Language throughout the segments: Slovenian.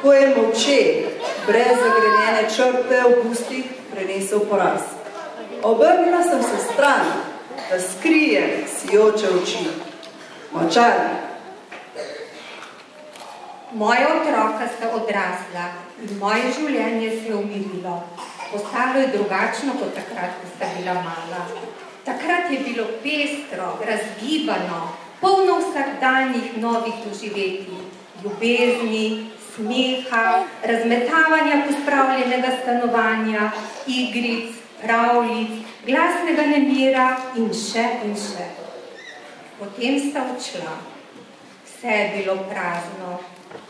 ko je molče, brez zagrenjene črte v pustih, prenesel poraz. Obrnila sem se stran, da skrijem sijoče oči. Močarni. Moja otroka sta odrasla in moje življenje se je umirilo. Postalo je drugačno kot takrat, ko sta bila mala. Takrat je bilo pestro, razgibano, polno vsakdanjih novih doživetij, ljubezni, smeha, razmetavanja pospravljenega stanovanja, igric, pravljic, glasnega nemira in še in še. Potem sta odšla. Vse je bilo prazno.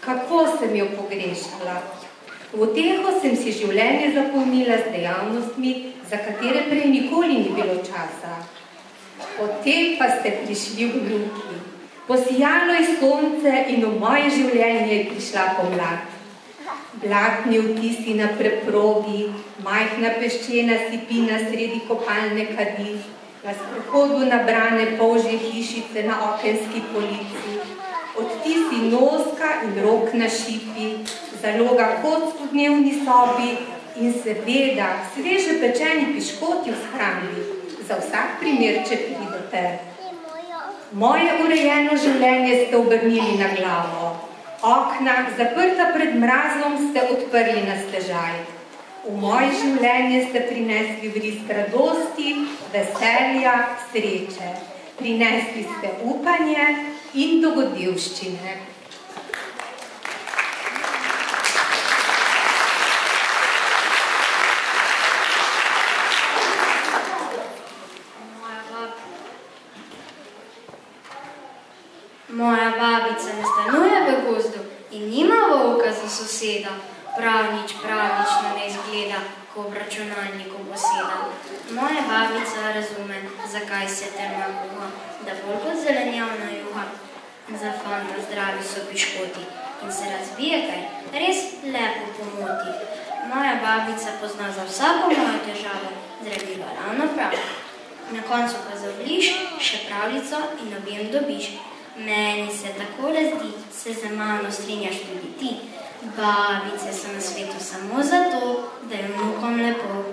Kako sem jo pogrešala. V uteho sem si življenje zapolnila z dejavnostmi, za katere prej nikoli ni bilo časa. Potem pa ste prišli vnuki. Posijalo je sonce in v moje življenje je prišla pomlad. Blatni vtisi na preprogi, majhna peščena sipina sredi kopalne kadi, na sprehodu nabrane polžje hišice na okenski polici, odtisi noska in rok na šipi, zaloga kock v dnevni sobi in seveda sveže pečeni piškoti v shrambi, za vsak primer, če pridete. Moje urejeno življenje ste obrnili na glavo. Okna, zaprta pred mrazom, ste odprli na stežaj. V moje življenje ste prinesli vrisk radosti, veselja, sreče. Prinesli ste upanje in dogodivščine. Moja babica ne stanuje v gozdu in nima volka za soseda. Prav nič pravično ne izgleda, ko v računalniku poseda. Moja babica razume, zakaj se trma kuha, da bolj kot zelenjavna juha. Za fanta zdravi so piškoti in se razbije kaj, res lepo pomoti. Moja babica pozna za vsako mojo težavo, zdravila ravno prav. Na koncu pa zavliš še pravljico in objem dobiš. Meni se takole zdi, se za mano strinjaš tudi ti. Babice so na svetu samo zato, da je vnukom lepo.